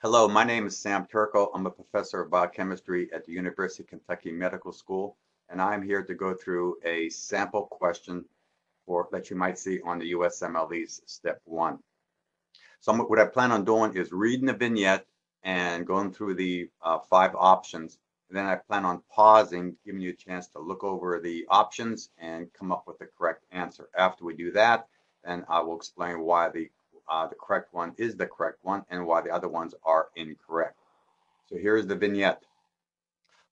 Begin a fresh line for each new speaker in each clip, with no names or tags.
Hello, my name is Sam Turkle. I'm a professor of biochemistry at the University of Kentucky Medical School, and I'm here to go through a sample question that you might see on the USMLE's Step 1. So what I plan on doing is reading the vignette and going through the 5 options. And then I plan on pausing, giving you a chance to look over the options and come up with the correct answer. After we do that, then I will explain why the correct one is the correct one and why the other ones are incorrect. So here's the vignette.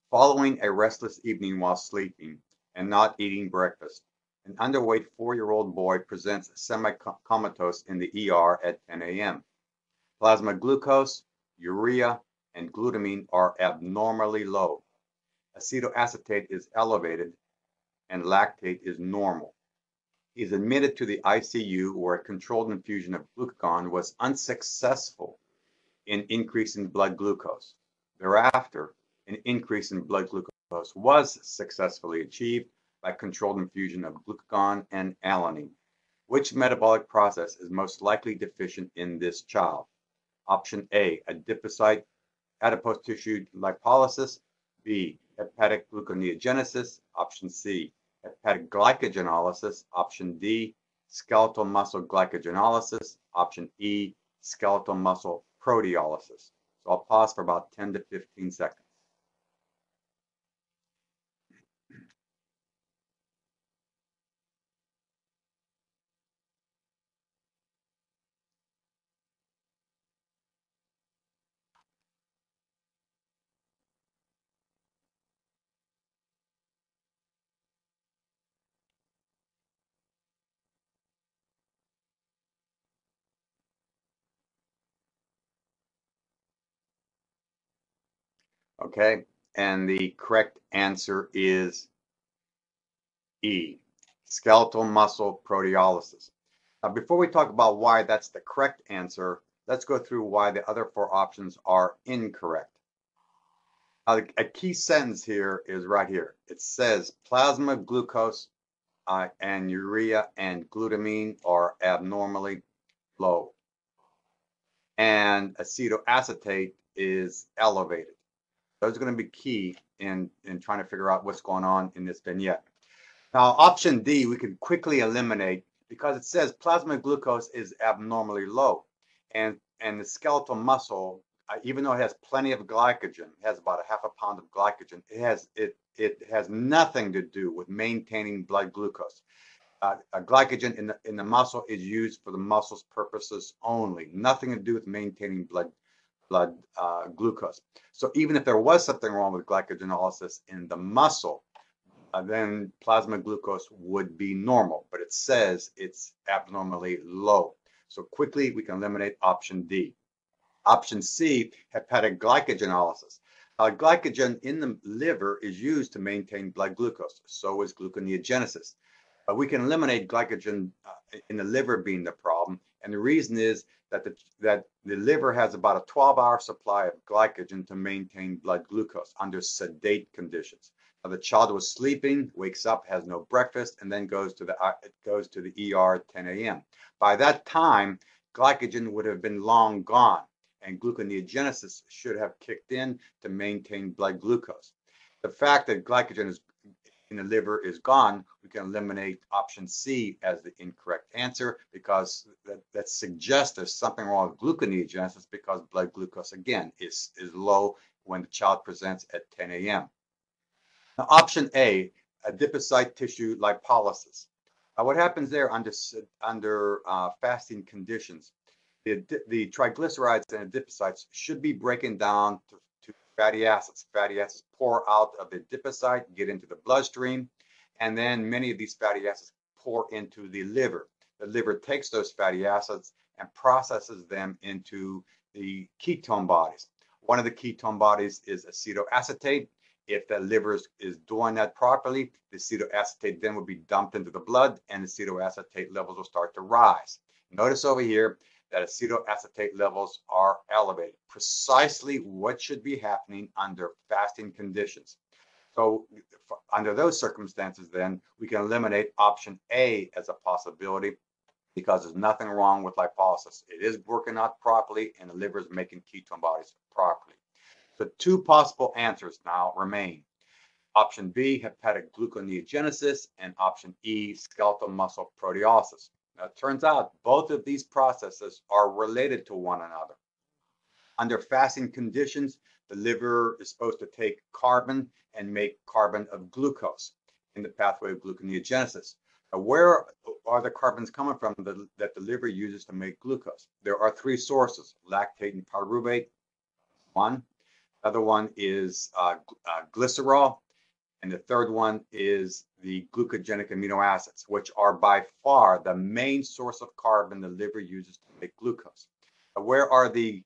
Following a restless evening while sleeping and not eating breakfast, an underweight 4-year-old boy presents semi-comatose in the ER at 10 a.m. Plasma glucose, urea, and glutamine are abnormally low. Acetoacetate is elevated and lactate is normal. He is admitted to the ICU where a controlled infusion of glucagon was unsuccessful in increasing blood glucose. Thereafter, an increase in blood glucose was successfully achieved by controlled infusion of glucagon and alanine. Which metabolic process is most likely deficient in this child? Option A, adipocyte adipose tissue lipolysis. B, hepatic gluconeogenesis. Option C, hepatic glycogenolysis. Option D, skeletal muscle glycogenolysis. Option E, skeletal muscle proteolysis. So I'll pause for about 10 to 15 seconds. Okay, and the correct answer is E, skeletal muscle proteolysis. Now, before we talk about why that's the correct answer, let's go through why the other 4 options are incorrect. A key sentence here is right here. It says plasma glucose and urea and glutamine are abnormally low, and acetoacetate is elevated. Those are going to be key in trying to figure out what's going on in this vignette. Now, option D, we can quickly eliminate because it says plasma glucose is abnormally low. And the skeletal muscle, even though it has plenty of glycogen, it has about a half a pound of glycogen, it has nothing to do with maintaining blood glucose. Glycogen in the muscle is used for the muscle's purposes only, nothing to do with maintaining blood glucose. So even if there was something wrong with glycogenolysis in the muscle, then plasma glucose would be normal, but it says it's abnormally low. So quickly we can eliminate option D. Option C, hepatic glycogenolysis. Glycogen in the liver is used to maintain blood glucose. So is gluconeogenesis. We can eliminate glycogen in the liver being the problem, and the reason is that the liver has about a 12-hour supply of glycogen to maintain blood glucose under sedate conditions. Now, the child was sleeping, wakes up, has no breakfast, and then goes to the ER at 10 a.m. By that time, glycogen would have been long gone, and gluconeogenesis should have kicked in to maintain blood glucose. The fact that glycogen in the liver is gone, we can eliminate option C as the incorrect answer because that suggests there's something wrong with gluconeogenesis because blood glucose, again, is low when the child presents at 10 a.m. Now, option A, adipocyte tissue lipolysis. What happens there under fasting conditions? The triglycerides and adipocytes should be breaking down to fatty acids. Fatty acids pour out of the adipocyte, get into the bloodstream, and then many of these fatty acids pour into the liver. The liver takes those fatty acids and processes them into the ketone bodies. One of the ketone bodies is acetoacetate. If the liver is doing that properly, the acetoacetate then will be dumped into the blood and the acetoacetate levels will start to rise. Notice over here that acetoacetate levels are elevated, precisely what should be happening under fasting conditions. So under those circumstances, then we can eliminate option A as a possibility because there's nothing wrong with lipolysis. It is working out properly, and the liver is making ketone bodies properly. The two possible answers now remain. Option B, hepatic gluconeogenesis, and option E, skeletal muscle proteolysis. Now, it turns out both of these processes are related to one another. Under fasting conditions, the liver is supposed to take carbon and make carbon of glucose in the pathway of gluconeogenesis. Now, where are the carbons coming from that the liver uses to make glucose? There are three sources: lactate and pyruvate, one. The other one is glycerol, and the third one is the glucogenic amino acids, which are by far the main source of carbon the liver uses to make glucose. Where are the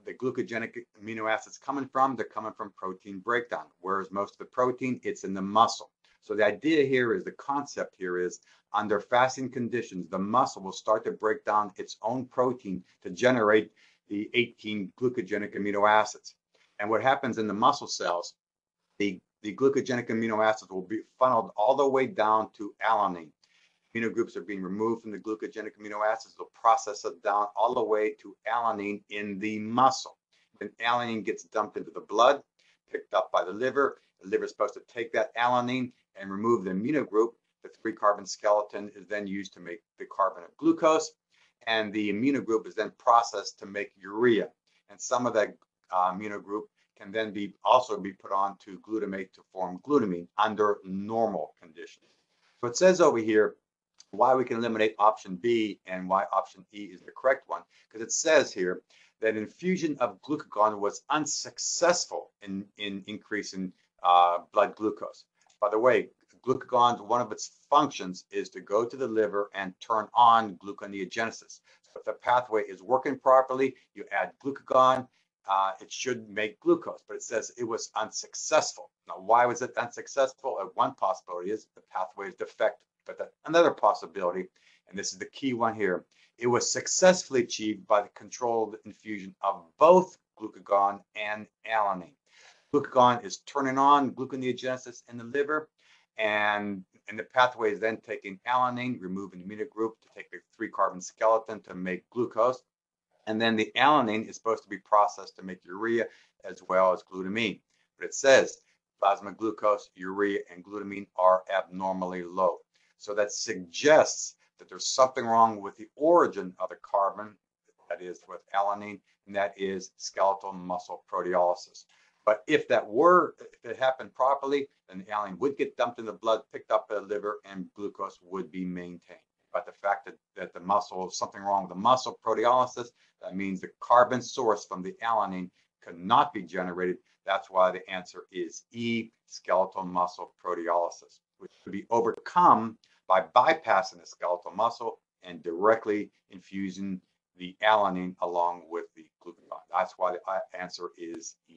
glucogenic amino acids coming from? They're coming from protein breakdown. Where is most of the protein? It's in the muscle. So the idea here is, the concept here is, under fasting conditions, the muscle will start to break down its own protein to generate the 18 glucogenic amino acids. And what happens in the muscle cells, the glucogenic amino acids will be funneled all the way down to alanine. Amino groups are being removed from the glucogenic amino acids. They'll process it down all the way to alanine in the muscle. Then alanine gets dumped into the blood, picked up by the liver. The liver is supposed to take that alanine and remove the amino group. The 3-carbon skeleton is then used to make the carbon of glucose, and the amino group is then processed to make urea. And some of that amino group can then also be put on to glutamate to form glutamine under normal conditions. So it says over here why we can eliminate option B and why option E is the correct one, because it says here that infusion of glucagon was unsuccessful in increasing blood glucose. By the way, glucagon, one of its functions is to go to the liver and turn on gluconeogenesis. So if the pathway is working properly, you add glucagon, it should make glucose, but it says it was unsuccessful. Now, why was it unsuccessful? One possibility is the pathway is defective, but another possibility, and this is the key one here, it was successfully achieved by the controlled infusion of both glucagon and alanine. Glucagon is turning on gluconeogenesis in the liver, and the pathway is then taking alanine, removing the amino group to take the 3-carbon skeleton to make glucose. And then the alanine is supposed to be processed to make urea as well as glutamine. But it says plasma glucose, urea, and glutamine are abnormally low. So that suggests that there's something wrong with the origin of the carbon, that is with alanine, and that is skeletal muscle proteolysis. But if it happened properly, then the alanine would get dumped in the blood, picked up by the liver, and glucose would be maintained. But the fact that the muscle, something wrong with the muscle proteolysis, that means the carbon source from the alanine could not be generated. That's why the answer is E, skeletal muscle proteolysis, which could be overcome by bypassing the skeletal muscle and directly infusing the alanine along with the glucagon. That's why the answer is E.